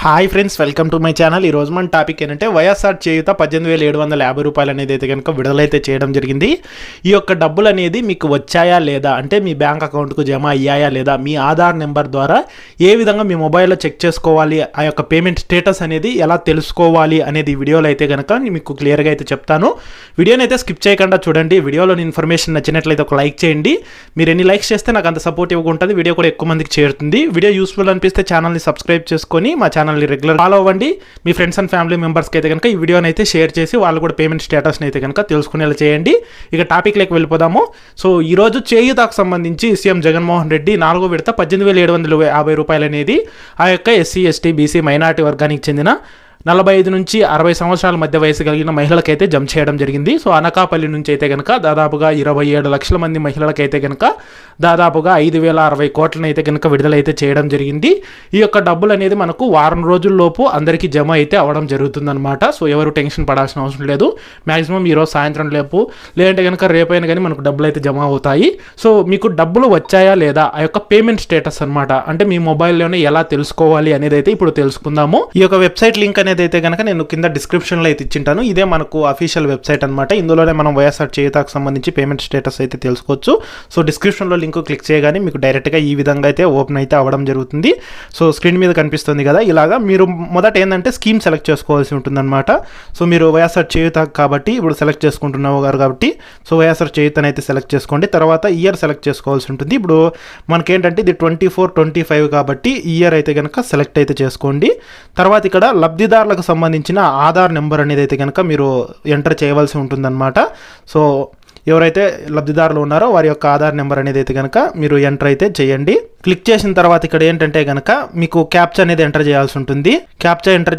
Hi friends, welcome to my channel. ఈ రోజు మన టాపిక్ ఏంటంటే వైఎస్ఆర్ చేయూత 18,750 రూపాయలు అనేది అయితే కనుక విడుదలైతే చేయడం జరిగింది. ఈ యొక్క డబ్బులు అనేది మీకు వచ్చాయా లేదా, అంటే మీ బ్యాంక్ అకౌంట్కు జమ అయ్యాయా లేదా, మీ ఆధార్ నెంబర్ ద్వారా ఏ విధంగా మీ మొబైల్లో చెక్ చేసుకోవాలి, ఆ యొక్క పేమెంట్ స్టేటస్ అనేది ఎలా తెలుసుకోవాలి అనేది వీడియోలో అయితే కనుక మీకు క్లియర్గా అయితే చెప్తాను. వీడియోని అయితే స్కిప్ చేయకుండా చూడండి. వీడియోలోని ఇన్ఫర్మేషన్ నచ్చినట్లయితే ఒక లైక్ చేయండి. మీరు ఎన్ని లైక్స్ చేస్తే నాకు అంత సపోర్టివ్గా ఉంటుంది, వీడియో కూడా ఎక్కువ మందికి చేరుతుంది. వీడియో యూస్ఫుల్ అనిపిస్తే ఛానల్ని సబ్స్క్రైబ్ చేసుకొని మా ఛానల్ని రెగ్యులర్ ఫాలో అవ్వండి. మీ ఫ్రెండ్స్ అండ్ ఫ్యామిలీ మెంబర్స్కి అయితే కనుక ఈ వీడియోని అయితే షేర్ చేసి వాళ్ళు కూడా పేమెంట్ స్టేటస్ని అయితే కనుక తెలుసుకునేలా చేయండి. ఇక టాపిక్లోకి వెళ్ళిపోదాము. సో ఈరోజు చేయూతకు సంబంధించి సీఎం జగన్మోహన్ రెడ్డి 4వ విడత 18,750 రూపాయలు అనేది ఆ యొక్క ఎస్సీ, ఎస్టీ, బీసీ, మైనార్టీ వర్గానికి చెందిన 45 నుంచి 60 సంవత్సరాల మధ్య వయసు కలిగిన మహిళలకైతే జమ చేయడం జరిగింది. సో అనకాపల్లి నుంచి అయితే కనుక దాదాపుగా 27 లక్షల మంది మహిళలకైతే కనుక దాదాపుగా 5,060 కోట్లను అయితే కనుక విడుదలైతే చేయడం జరిగింది. ఈ యొక్క డబ్బులు అనేది మనకు వారం రోజుల్లోపు అందరికీ జమ అయితే అవ్వడం జరుగుతుందన్నమాట. సో ఎవరు టెన్షన్ పడాల్సిన అవసరం లేదు. మ్యాక్సిమం ఈరోజు సాయంత్రం లేపు లేదంటే కనుక రేపైనా కానీ మనకు డబ్బులు అయితే జమ అవుతాయి. సో మీకు డబ్బులు వచ్చాయా లేదా, ఆ యొక్క పేమెంట్ స్టేటస్ అనమాట, అంటే మీ మొబైల్లోనే ఎలా తెలుసుకోవాలి అనేది అయితే ఇప్పుడు తెలుసుకుందాము. ఈ యొక్క వెబ్సైట్ లింక్ అనేది అయితే కనుక నేను కింద డిస్క్రిప్షన్లో అయితే ఇచ్చింటాను. ఇదే మనకు అఫీషియల్ వెబ్సైట్ అనమాట. ఇందులోనే మనం వైఎస్ఆర్ చేయూతకు సంబంధించి పేమెంట్ స్టేటస్ అయితే తెలుసుకోవచ్చు. సో డిస్క్రిప్షన్లో లింక్ క్లిక్ చేయగానే మీకు డైరెక్ట్గా ఈ విధంగా అయితే ఓపెన్ అయితే అవ్వడం జరుగుతుంది. సో స్క్రీన్ మీద కనిపిస్తుంది కదా, ఇలాగా మీరు మొదట ఏంటంటే స్కీమ్ సెలెక్ట్ చేసుకోవాల్సి ఉంటుందన్నమాట. సో మీరు వైఎస్ఆర్ చేయూత కాబట్టి ఇప్పుడు సెలెక్ట్ చేసుకుంటున్నావు గారు కాబట్టి సో వైఎస్ఆర్ చేయూతని అయితే సెలెక్ట్ చేసుకోండి. తర్వాత ఇయర్ సెలెక్ట్ చేసుకోవాల్సి ఉంటుంది. ఇప్పుడు మనకేంటంటే ఇది 24-25 కాబట్టి ఇయర్ అయితే కనుక సెలెక్ట్ అయితే చేసుకోండి. తర్వాత ఇక్కడ లబ్ధిదారులకు సంబంధించిన ఆధార్ నెంబర్ అనేది అయితే కనుక మీరు ఎంటర్ చేయవలసి ఉంటుందన్నమాట. సో ఎవరైతే లబ్ధిదారులు ఉన్నారో వారి యొక్క ఆధార్ నెంబర్ అనేది అయితే కనుక మీరు ఎంటర్ అయితే చేయండి. క్లిక్ చేసిన తర్వాత ఇక్కడ ఏంటంటే కనుక మీకు క్యాప్చా అనేది ఎంటర్ చేయాల్సి ఉంటుంది. క్యాప్చా ఎంటర్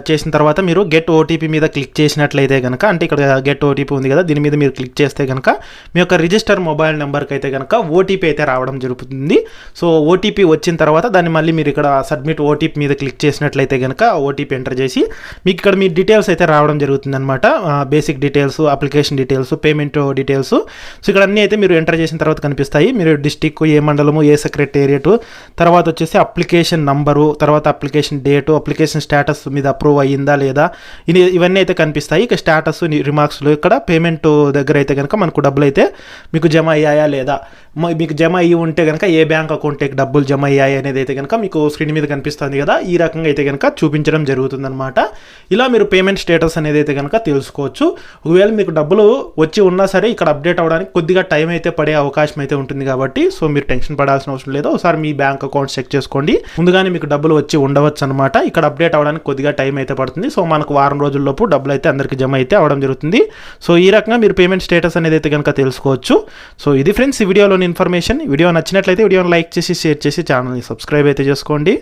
చేసిన తర్వాత మీరు గెట్ ఓటీపీ మీద క్లిక్ చేసినట్లయితే కనుక, అంటే ఇక్కడ గెట్ ఓటీపీ ఉంది కదా, దీని మీద మీరు క్లిక్ చేస్తే కనుక మీ యొక్క రిజిస్టర్ మొబైల్ నెంబర్కి అయితే కనుక ఓటీపీ అయితే రావడం జరుగుతుంది. సో ఓటీపీ వచ్చిన తర్వాత దాన్ని మళ్ళీ మీరు ఇక్కడ సబ్మిట్ ఓటీపీ మీద క్లిక్ చేసినట్లయితే కనుక ఓటీపీ ఎంటర్ చేసి మీకు ఇక్కడ మీ డీటెయిల్స్ అయితే రావడం జరుగుతుంది అనమాట. Basic details, application details, payment details. So ఇక్కడ అన్నీ అయితే మీరు ఎంటర్ చేసిన తర్వాత కనిపిస్తాయి. మీరు డిస్టిక్, ఏ మండలము, ఏ సెక్రటేరియట్, తర్వాత వచ్చేసి అప్లికేషన్ నంబరు, తర్వాత అప్లికేషన్ డేటు, అప్లికేషన్ స్టేటస్ మీద అప్రూవ్ అయ్యిందా లేదా, ఇవన్నీ అయితే కనిపిస్తాయి. ఇక స్టేటస్, రిమార్క్స్లో ఇక్కడ పేమెంట్ దగ్గర అయితే కనుక మనకు డబ్బులు అయితే మీకు జమ అయ్యాయా లేదా, మీకు జమ అయ్యి ఉంటే కనుక ఏ బ్యాంక్ అకౌంట్కి డబ్బులు జమ అయ్యాయి అనేది అయితే కనుక మీకు స్క్రీన్ మీద కనిపిస్తుంది కదా, ఈ రకంగా అయితే కనుక చూపించడం జరుగుతుందన్నమాట. ఇలా మీరు పేమెంట్ స్టేటస్ అనేది అయితే కనుక తెలుసుకోవచ్చు. ఒకవేళ మీకు డబ్బులు వచ్చి ఉన్నా సరే ఇక్కడ అప్డేట్ అవ్వడానికి కొద్దిగా టైం అయితే పడే అవకాశం అయితే ఉంటుంది కాబట్టి సో మీరు టెన్షన్ పడాల్సిన అవసరం లేదు. ఒకసారి మీ బ్యాంక్ అకౌంట్ చెక్ చేసుకోండి. ముందుగానే మీకు డబ్బులు వచ్చి ఉండవచ్చు అనమాట. ఇక్కడ అప్డేట్ అవ్వడానికి కొద్దిగా టైం అయితే పడుతుంది. సో మనకు వారం రోజుల్లోపు డబ్బులు అయితే అందరికీ జమ అయితే అవ్వడం జరుగుతుంది. సో ఈ రకంగా మీరు పేమెంట్ స్టేటస్ అనేది అయితే కనుక తెలుసుకోవచ్చు. సో ఇది ఫ్రెండ్స్ ఈ వీడియోలోని ఇన్ఫర్మేషన్. వీడియో నచ్చినట్లయితే వీడియోని లైక్ చేసి, షేర్ చేసి, ఛానల్ని సబ్స్క్రైబ్ అయితే చేసుకోండి.